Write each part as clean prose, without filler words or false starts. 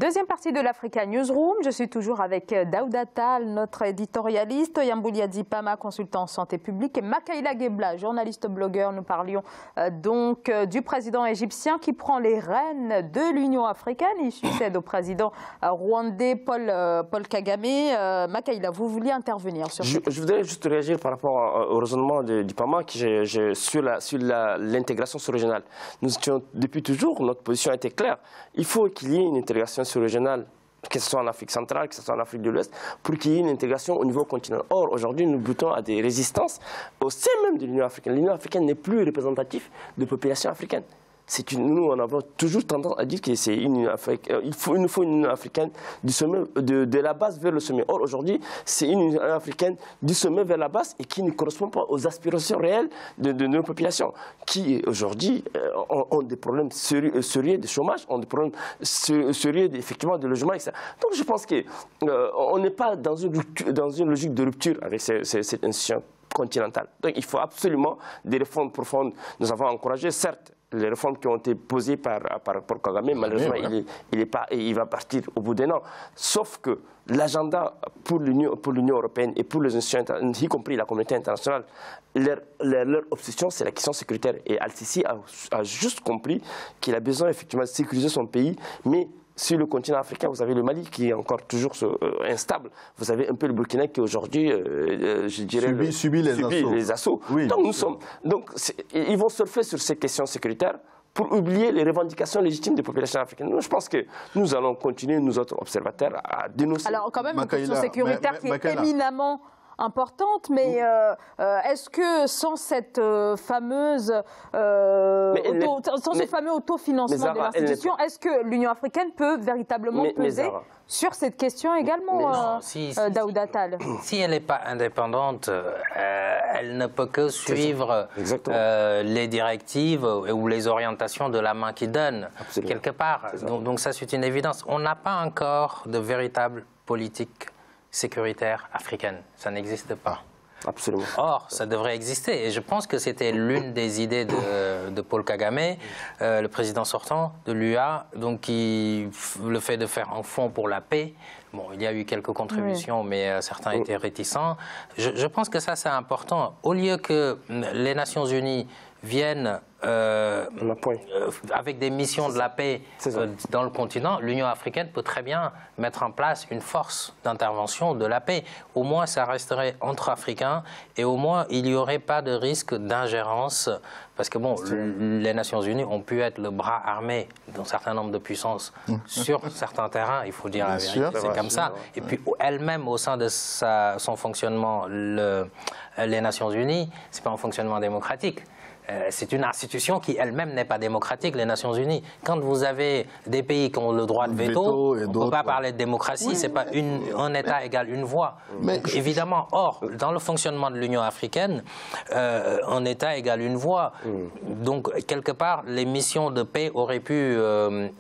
Deuxième partie de l'Africa Newsroom. Je suis toujours avec Daouda Tal, notre éditorialiste, Yamboulia Dipama, consultant en santé publique, et Makaïla Gebla, journaliste blogueur. Nous parlions donc du président égyptien qui prend les rênes de l'Union africaine. Il succède au président rwandais Paul Kagame. Makaïla, vous vouliez intervenir sur ce... Je voudrais juste réagir par rapport au raisonnement de Dipama sur l'intégration sous-régionale. Nous étions depuis toujours, notre position était claire. Il faut qu'il y ait une intégration sous-régionale, que ce soit en Afrique centrale, que ce soit en Afrique de l'Ouest, pour qu'il y ait une intégration au niveau continental. Or, aujourd'hui, nous butons à des résistances au sein même de l'Union africaine. L'Union africaine n'est plus représentative de populations africaines. Nous, on a toujours tendance à dire que c'est une Union africaine. Il nous faut une Union africaine du sommet, de la base vers le sommet. Or, aujourd'hui, c'est une Union africaine du sommet vers la base et qui ne correspond pas aux aspirations réelles de nos populations, qui aujourd'hui ont des problèmes sérieux de chômage, ont des problèmes sérieux effectivement de logement, etc. Donc, je pense qu'on n'est pas dans une logique de rupture avec cette institution continentale. Donc, il faut absolument des réformes profondes. Nous avons encouragé, certes, les réformes qui ont été posées par Kagame, malheureusement, il va partir au bout d'un an. Sauf que l'agenda pour l'Union européenne et pour les institutions, y compris la communauté internationale, leur obsession, c'est la question sécuritaire. Et Al-Sisi a juste compris qu'il a besoin effectivement de sécuriser son pays, mais sur le continent africain, vous avez le Mali qui est encore toujours instable. Vous avez un peu le Burkina qui aujourd'hui, je dirais, subit les assauts. Oui, donc ils vont surfer sur ces questions sécuritaires pour oublier les revendications légitimes des populations africaines. Je pense que nous allons continuer, nous autres observateurs, à dénoncer. Alors quand même, une question sécuritaire qui est éminemment importante, mais est-ce que sans cette fameuse ce fameux autofinancement de l'institution, est-ce que l'Union africaine peut véritablement peser sur cette question également, Daouda Tal? Si elle n'est pas indépendante, elle ne peut que suivre les directives ou les orientations de la main qui donne, quelque part. Donc ça, c'est une évidence. On n'a pas encore de véritable politique sécuritaire africaine. Ça n'existe pas. Absolument. Or, ça devrait exister. Et je pense que c'était l'une des idées de Paul Kagame, le président sortant de l'UA, donc le fait de faire un fonds pour la paix. Bon, il y a eu quelques contributions, mais certains étaient réticents. Je pense que ça, c'est important. Au lieu que les Nations Unies viennent avec des missions de la paix dans le continent, l'Union africaine peut très bien mettre en place une force d'intervention de la paix. Au moins, ça resterait entre Africains et au moins, il n'y aurait pas de risque d'ingérence parce que, bon, les Nations Unies ont pu être le bras armé d'un certain nombre de puissances sur certains terrains, il faut dire la vérité, c'est comme ça. Et puis, elle-même, au sein de son fonctionnement, les Nations Unies, ce n'est pas un fonctionnement démocratique. C'est une institution qui elle-même n'est pas démocratique, les Nations Unies. Quand vous avez des pays qui ont le droit de veto, on ne peut pas parler de démocratie, c'est pas un État égale une voix. Donc, évidemment, or, dans le fonctionnement de l'Union africaine, un État égale une voix. Donc, quelque part, les missions de paix auraient pu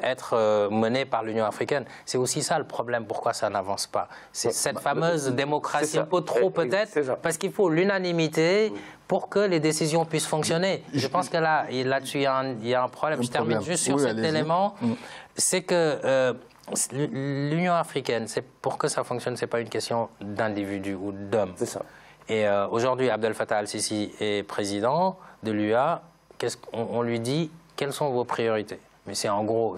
être menées par l'Union africaine. C'est aussi ça le problème, pourquoi ça n'avance pas. C'est cette fameuse démocratie, un peu trop peut-être, parce qu'il faut l'unanimité pour que les décisions puissent fonctionner. Je pense que là-dessus, il y a un problème. Je termine juste sur cet élément. C'est que l'Union africaine, pour que ça fonctionne, ce n'est pas une question d'individu ou d'homme. C'est ça. Et aujourd'hui, Abdel Fattah al-Sisi est président de l'UA. On lui dit, quelles sont vos priorités? Mais c'est en gros,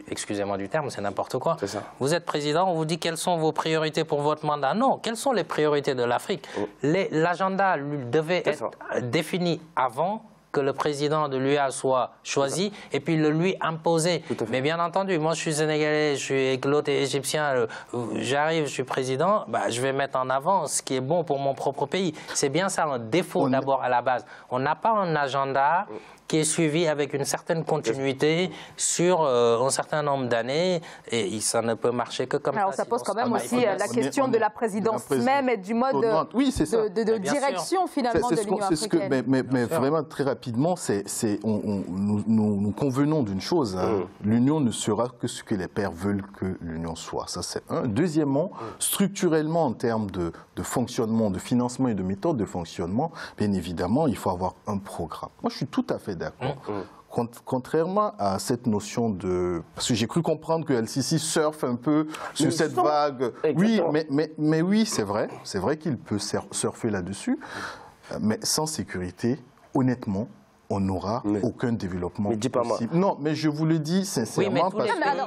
excusez-moi du terme, c'est n'importe quoi. Vous êtes président, on vous dit quelles sont vos priorités pour votre mandat. Non, quelles sont les priorités de l'Afrique? L'agenda devait être défini avant que le président de l'UA soit choisi et puis le lui imposer. Mais bien entendu, moi je suis sénégalais, je suis l'autre égyptien, j'arrive, je suis président, je vais mettre en avant ce qui est bon pour mon propre pays. C'est bien ça un défaut d'abord à la base. On n'a pas un agenda qui est suivi avec une certaine continuité sur un certain nombre d'années et ça ne peut marcher que comme ça. Alors ça pose quand même aussi la question de la présidence même et du mode de direction finalement de l'Union africaine. Mais vraiment très rapidement, nous convenons d'une chose, l'Union ne sera que ce que les pères veulent que l'Union soit. Ça c'est un. Deuxièmement, structurellement en termes de fonctionnement, de financement et de méthode de fonctionnement, bien évidemment, il faut avoir un programme. Moi je suis tout à fait d'accord. contrairement à cette notion de... Parce que j'ai cru comprendre que El-Sisi surfe un peu sur cette vague. Exactement. Oui, mais oui, c'est vrai. C'est vrai qu'il peut surfer là-dessus. Mais sans sécurité, honnêtement, on n'aura aucun développement possible. Non, mais je vous le dis sincèrement. Oui,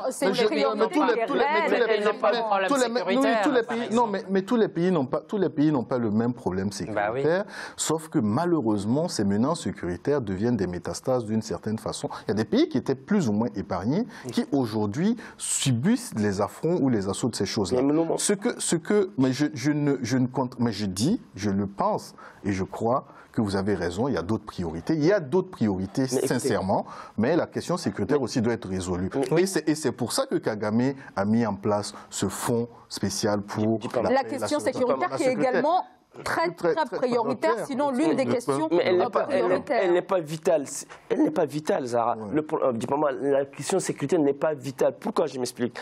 c'est une priorité tous les pays n'ont pas le même problème sécuritaire, sauf que malheureusement, ces menaces sécuritaires deviennent des métastases d'une certaine façon. Il y a des pays qui étaient plus ou moins épargnés, qui aujourd'hui subissent les affronts ou les assauts de ces choses-là. Mais je le pense et je crois que vous avez raison, il y a d'autres priorités. Il y a d'autres priorités, sincèrement, mais la question sécuritaire aussi doit être résolue. Et c'est pour ça que Kagame a mis en place ce fonds spécial pour la question sécuritaire qui est également très prioritaire, sinon l'une des questions prioritaires. Elle n'est pas vitale. Elle n'est pas vitale, Zahra. La question sécuritaire n'est pas vitale. Pourquoi? Je m'explique.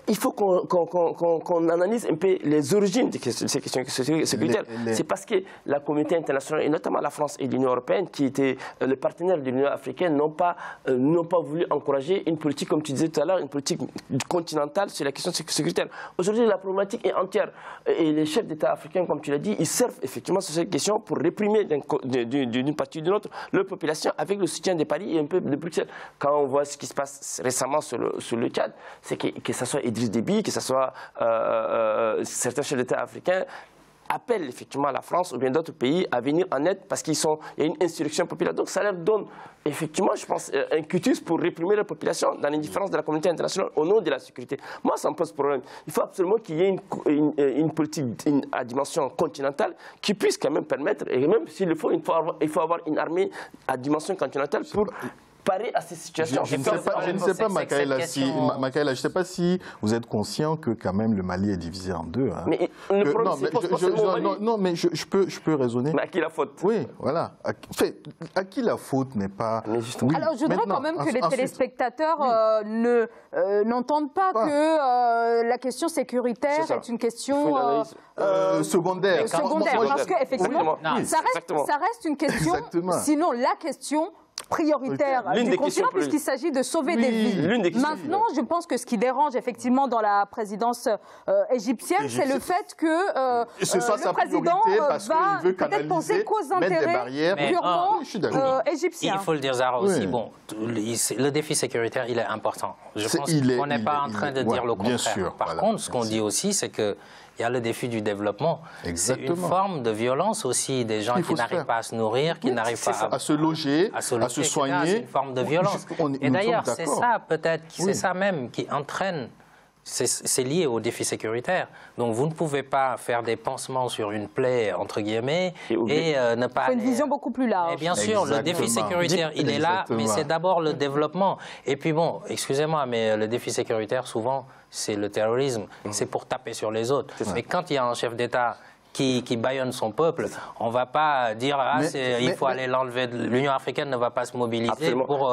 Il faut qu'on analyse un peu les origines de ces questions sécuritaires. C'est parce que la communauté internationale, et notamment la France et l'Union européenne, qui étaient les partenaires de l'Union africaine, n'ont pas voulu encourager une politique, comme tu disais tout à l'heure, une politique continentale sur la question sécuritaire. Aujourd'hui, la problématique est entière. Et les chefs d'État africains, comme tu l'as dit, ils servent effectivement sur cette question pour réprimer d'une partie ou d'une autre leur population avec le soutien de Paris et un peu de Bruxelles. Quand on voit ce qui se passe récemment sur le Tchad, c'est que ce soit Idriss Déby, que ce soit certains chefs d'État africains appellent effectivement la France ou bien d'autres pays à venir en aide parce qu'il y a une insurrection populaire. Donc ça leur donne effectivement, je pense, un cutus pour réprimer la population dans l'indifférence de la communauté internationale au nom de la sécurité. Moi, ça me pose problème. Il faut absolument qu'il y ait une politique à dimension continentale qui puisse quand même permettre, et même s'il le faut, il faut avoir une armée à dimension continentale pour parer à ces situations. Je ne sais pas, Makaila, je ne sais pas si vous êtes conscient que quand même le Mali est divisé en deux. Hein. Mais le problème, c'est pas forcément Mali. Non, mais je peux raisonner. Mais à qui la faute? Oui, voilà. À qui la faute n'est pas... Oui. Alors, je voudrais quand même que les téléspectateurs n'entendent pas que la question sécuritaire est une question secondaire. Parce qu'effectivement, ça reste une question, sinon la question prioritaire du continent, puisqu'il s'agit de sauver des vies. Maintenant, je pense que ce qui dérange effectivement dans la présidence égyptienne, c'est le fait que le président va peut-être penser qu'aux intérêts purement égyptiens. Il faut le dire, Zahra, aussi. Bon, le défi sécuritaire, il est important. Je pense qu'on n'est pas en train de dire le contraire. Par contre, ce qu'on dit aussi, c'est que il y a le défi du développement. C'est une forme de violence aussi, des gens qui n'arrivent pas à se nourrir, qui n'arrivent pas à se loger, à se soigner. C'est une forme de violence. Et d'ailleurs, c'est ça peut-être, c'est ça même qui entraîne, c'est lié au défi sécuritaire. Donc vous ne pouvez pas faire des pansements sur une plaie, entre guillemets, et ne pas... Il faut une vision beaucoup plus large. Et bien sûr, le défi sécuritaire, il est là, mais c'est d'abord le développement. Et puis bon, excusez-moi, mais le défi sécuritaire, souvent, c'est le terrorisme, c'est pour taper sur les autres. Mais quand il y a un chef d'État qui bâillonne son peuple, on ne va pas dire il faut aller l'enlever. L'Union africaine ne va pas se mobiliser pour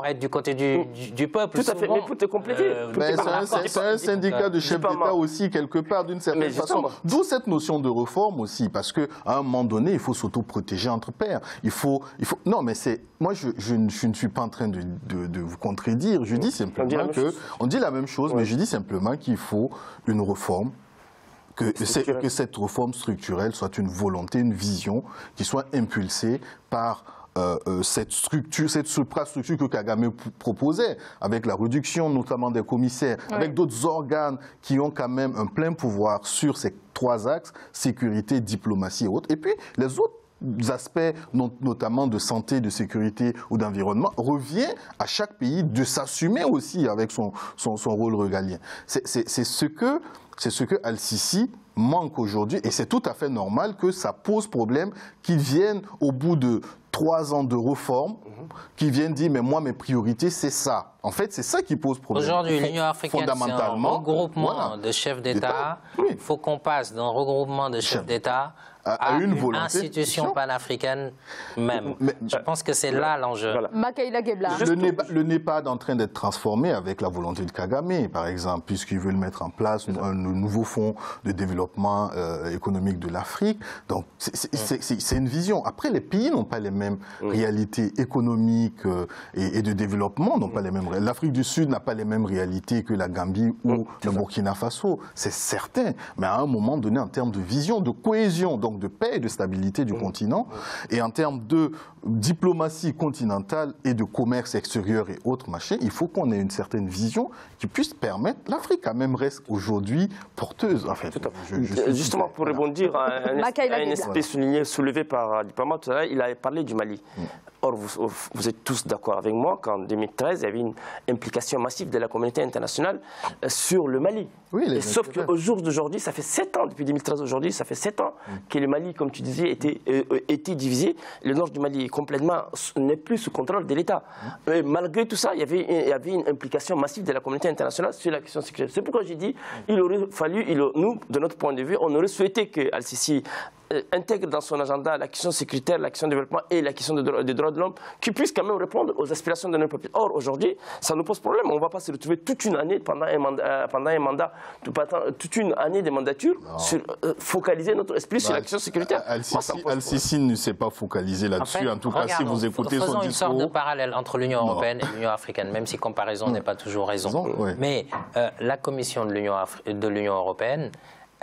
être du côté du peuple. Tout à fait, mais pour te compléter. C'est un syndicat de chefs d'État aussi, quelque part, d'une certaine façon. D'où cette notion de réforme aussi, parce qu'à un moment donné, il faut s'auto-protéger entre pairs. Non, mais moi, je ne suis pas en train de vous contredire. Je dis simplement on dit la même chose, mais je dis simplement qu'il faut une réforme. Que cette réforme structurelle soit une volonté, une vision qui soit impulsée par cette suprastructure que Kagame proposait, avec la réduction notamment des commissaires, avec d'autres organes qui ont quand même un plein pouvoir sur ces trois axes, sécurité, diplomatie et autres. Et puis les autres aspects, notamment de santé, de sécurité ou d'environnement, revient à chaque pays de s'assumer aussi avec son rôle régalien. C'est ce que Al-Sisi manque aujourd'hui, et c'est tout à fait normal que ça pose problème, qu'ils viennent au bout de 3 ans de réforme, qu'ils viennent dire, mais moi, mes priorités, c'est ça. En fait, c'est ça qui pose problème. Aujourd'hui, l'Union africaine, c'est un regroupement de chefs d'État. Il faut qu'on passe d'un regroupement de chefs d'État à une volonté. Institution panafricaine même. Je pense que c'est là l'enjeu. Voilà. Makaïla Gebla. Le NEPAD est en train d'être transformé avec la volonté de Kagame, par exemple, puisqu'ils veulent mettre en place un nouveau fonds de développement économique de l'Afrique. Donc, c'est une vision. Après, les pays n'ont pas les mêmes réalités économiques et de développement, n'ont pas les mêmes. L'Afrique du Sud n'a pas les mêmes réalités que la Gambie ou le Burkina Faso, c'est certain. Mais à un moment donné, en termes de vision, de cohésion, donc de paix et de stabilité du continent, et en termes de diplomatie continentale et de commerce extérieur et autres machins, il faut qu'on ait une certaine vision qui puisse permettre. L'Afrique, quand même, reste aujourd'hui porteuse. En fait, justement, pour rebondir à un aspect soulevé par Dipama tout à l'heure, il avait parlé du Mali. Or, vous êtes tous d'accord avec moi qu'en 2013, il y avait une implication massive de la communauté internationale sur le Mali. Oui, sauf qu'au jour d'aujourd'hui, ça fait 7 ans, depuis 2013 aujourd'hui, ça fait 7 ans que le Mali, comme tu disais, était divisé. Le nord du Mali n'est plus sous contrôle de l'État. Malgré tout ça, il y avait une implication massive de la communauté internationale sur la question sécuritaire. C'est pourquoi j'ai dit il aurait fallu, nous, de notre point de vue, on aurait souhaité que Al-Sisi intègre dans son agenda la question sécuritaire, la question de développement et la question des droits de l'homme, qui puisse quand même répondre aux aspirations de notre peuple. Or, aujourd'hui, ça nous pose problème. On ne va pas se retrouver toute une année pendant un mandat, toute une année de mandature, focaliser notre esprit sur la question sécuritaire. Al-Sisi ne s'est pas focalisé là-dessus. En tout cas, si vous écoutez son discours... Faisons une sorte de parallèle entre l'Union européenne et l'Union africaine, même si comparaison n'est pas toujours raison. Mais la Commission de l'Union européenne,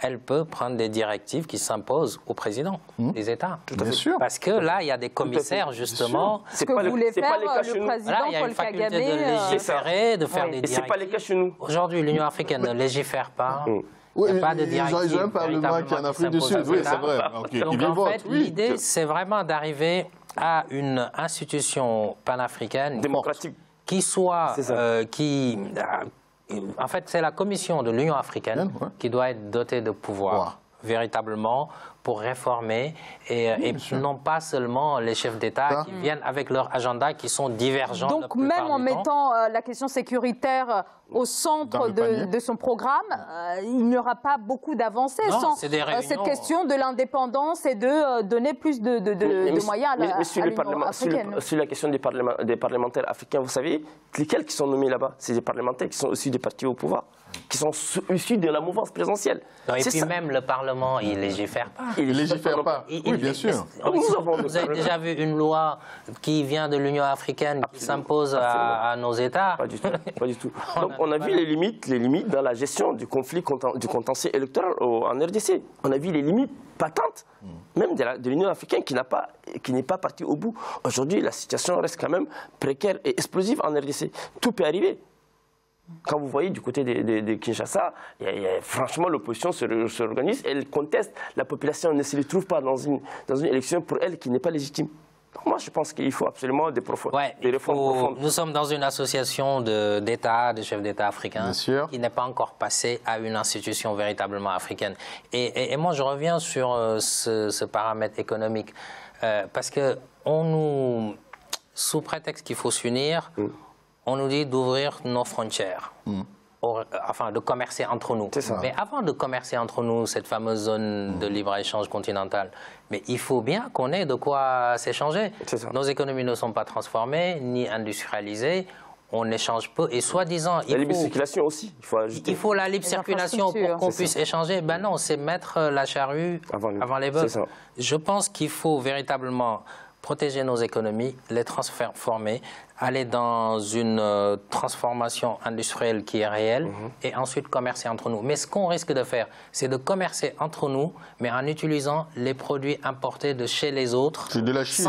elle peut prendre des directives qui s'imposent au président des États. Bien sûr. Parce que là, il y a des commissaires, justement. Ce que voulait faire le président Paul Kagame. Il y a une faculté de légiférer, de faire des directives. Et ce n'est pas les cas chez nous. Aujourd'hui, l'Union africaine ne légifère pas. Oui, il n'y a pas de directive. Ils ont un parlement qui est en Afrique du Sud. Oui, c'est vrai. Donc, en fait, l'idée, c'est vraiment d'arriver à une institution panafricaine démocratique qui soit... En fait, c'est la Commission de l'Union africaine qui doit être dotée de pouvoir, véritablement, pour réformer, et non pas seulement les chefs d'État qui viennent avec leur agenda qui sont divergents. Donc même en mettant la question sécuritaire au centre de son programme, il n'y aura pas beaucoup d'avancées sans cette question de l'indépendance et de donner plus de moyens à l'Union africaine. Sur la question des parlementaires africains, vous savez, lesquels qui sont nommés là-bas? C'est des parlementaires qui sont issus des partis au pouvoir, qui sont issus de la mouvance présidentielle. Et puis même le Parlement, il ne légifère pas. Il ne légifère pas. Oui, bien sûr. Vous avez déjà vu une loi qui vient de l'Union africaine qui s'impose à nos États? Pas du tout. Pas du tout. Donc on a vu les limites dans la gestion du conflit, du contentieux électoral en RDC. On a vu les limites patentes, même de l'Union africaine qui n'est pas partie au bout. Aujourd'hui, la situation reste quand même précaire et explosive en RDC. Tout peut arriver. Quand vous voyez du côté de Kinshasa, franchement, l'opposition s'organise, elle conteste. La population ne se retrouve pas dans une élection pour elle qui n'est pas légitime. Donc moi, je pense qu'il faut absolument des réformes profondes. Nous sommes dans une association d'États, de chefs d'État africains, qui n'est pas encore passée à une institution véritablement africaine. Et moi, je reviens sur ce paramètre économique. Parce que sous prétexte qu'il faut s'unir, on nous dit d'ouvrir nos frontières, enfin de commercer entre nous. Mais avant de commercer entre nous, cette fameuse zone de libre-échange continentale, mais il faut bien qu'on ait de quoi s'échanger. Nos économies ne sont pas transformées, ni industrialisées. On échange peu et soi-disant... La libre circulation aussi, il faut ajouter. Il faut la libre circulation pour qu'on puisse échanger. Ben non, c'est mettre la charrue avant les bœufs. Je pense qu'il faut véritablement protéger nos économies, les transformer, aller dans une transformation industrielle qui est réelle et ensuite commercer entre nous. Mais ce qu'on risque de faire, c'est de commercer entre nous, mais en utilisant les produits importés de chez les autres, de la Chine,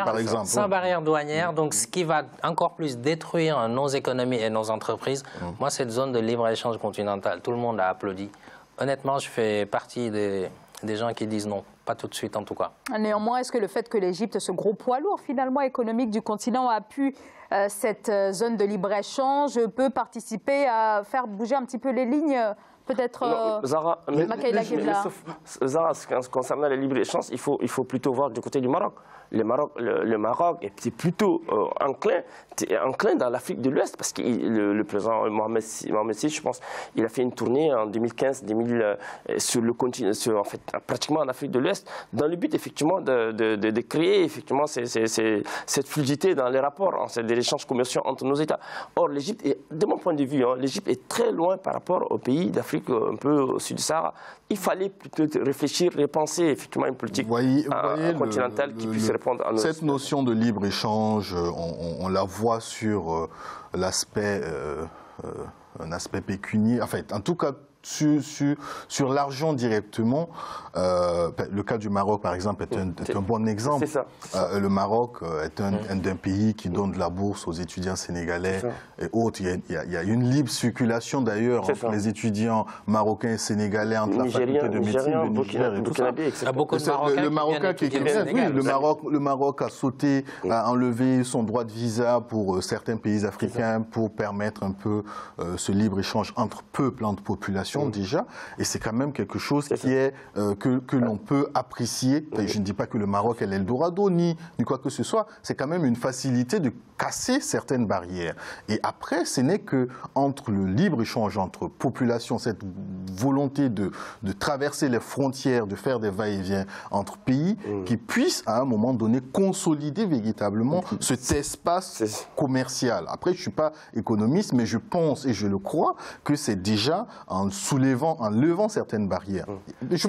par exemple, sans barrière douanière, donc ce qui va encore plus détruire nos économies et nos entreprises. Moi, cette zone de libre-échange continental, tout le monde a applaudi. Honnêtement, je fais partie des gens qui disent non. Pas tout de suite, en tout cas. Néanmoins, est-ce que le fait que l'Égypte, ce gros poids lourd finalement économique du continent, appuie cette zone de libre-échange, peut participer à faire bouger un petit peu les lignes peut-être Zahra, Makaïla Guebla. Zahra, concernant le libre-échange, il faut plutôt voir du côté du Maroc. Le Maroc est plutôt enclin dans l'Afrique de l'Ouest parce que le président Mohamed VI, je pense, il a fait une tournée en 2015 sur le continent, en fait, pratiquement en Afrique de l'Ouest, dans le but effectivement de créer effectivement cette fluidité dans les rapports, des échanges commerciaux entre nos États. Or, l'Égypte, de mon point de vue, l'Égypte est très loin par rapport aux pays d'Afrique un peu au sud du Sahara. Il fallait plutôt réfléchir, repenser effectivement une politique continentale qui puisse répondre à nos... Cette notion de libre-échange, on la voit sur l'aspect un aspect pécunier, en fait, en tout cas sur l'argent directement. Le cas du Maroc, par exemple, est un bon exemple. C'est ça. Le Maroc est un des pays qui donne de la bourse aux étudiants sénégalais et autres. Il y a une libre circulation d'ailleurs entre les étudiants marocains et sénégalais, entre la faculté de médecine, le Niger et tout ça. Il y a beaucoup de Marocains qui viennent le Maroc a sauté, a enlevé son droit de visa pour certains pays africains pour permettre un peu ce libre-échange entre peuples, entre populations déjà. Et c'est quand même quelque chose qui est que l'on peut apprécier. Je ne dis pas que le Maroc est l'Eldorado, ni quoi que ce soit. C'est quand même une facilité de casser certaines barrières. Et après, ce n'est que entre le libre-échange entre populations, cette volonté de traverser les frontières, de faire des va-et-vient entre pays, qui puissent à un moment donné consolider véritablement cet espace commercial. Après, je ne suis pas économiste, mais je pense et je le crois que c'est déjà en levant certaines barrières. Je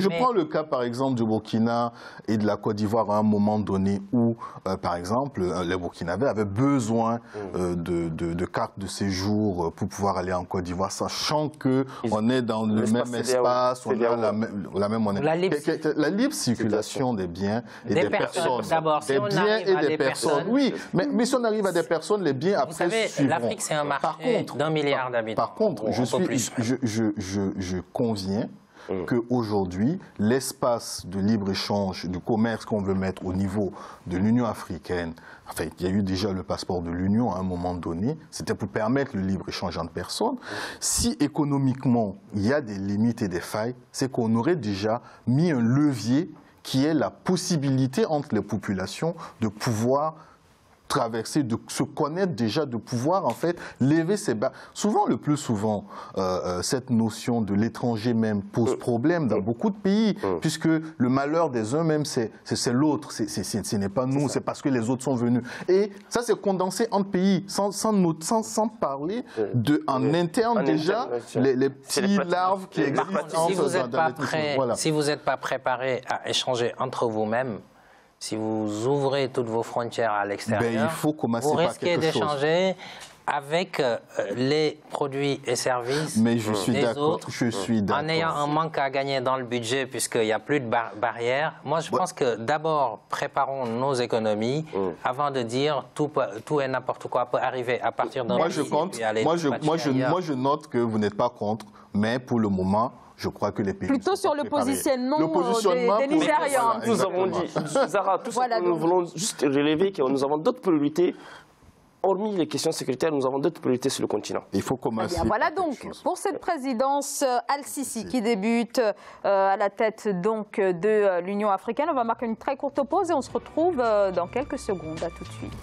prends le cas, par exemple, du Burkina et de la Côte d'Ivoire à un moment donné où, par exemple, les Burkinabés avaient besoin de cartes de séjour pour pouvoir aller en Côte d'Ivoire, sachant qu'on est dans le même espace, on a la même monnaie. La libre circulation des biens et des personnes. D'abord, si on arrive à des personnes. Oui, mais si on arrive à des personnes, les biens après suivront. L'Afrique, c'est un marché d'1 milliard d'habitants. Par contre, je conviens qu'aujourd'hui, l'espace de libre-échange, du commerce qu'on veut mettre au niveau de l'Union africaine, enfin, il y a eu déjà le passeport de l'Union à un moment donné, c'était pour permettre le libre-échange entre personnes. Si économiquement, il y a des limites et des failles, c'est qu'on aurait déjà mis un levier qui est la possibilité entre les populations de pouvoir traverser, de se connaître déjà, de pouvoir en fait lever ses barres. Souvent, le plus souvent, cette notion de l'étranger même pose problème dans beaucoup de pays, puisque le malheur des uns même, c'est l'autre, ce n'est pas nous, c'est parce que les autres sont venus. Et ça, c'est condensé entre pays, sans parler en interne déjà, les petits larves qui existent. Si vous n'êtes pas préparé à échanger entre vous-mêmes, si vous ouvrez toutes vos frontières à l'extérieur, vous risquez d'échanger avec les produits et services des autres, en ayant un manque à gagner dans le budget puisqu'il n'y a plus de barrières. Moi, je pense que d'abord, préparons nos économies avant de dire tout et n'importe quoi peut arriver à partir d'un pays. Moi, je note que vous n'êtes pas contre, mais pour le moment, je crois que les pays plutôt sur le positionnement des Nigérians. Nous avons dit, Zahra, tout ça, nous voulons juste relever que nous avons d'autres priorités. Hormis les questions sécuritaires, nous avons d'autres priorités sur le continent. Il faut commencer. Voilà donc pour cette présidence Al-Sisi qui débute à la tête donc de l'Union africaine. On va marquer une très courte pause et on se retrouve dans quelques secondes. À tout de suite.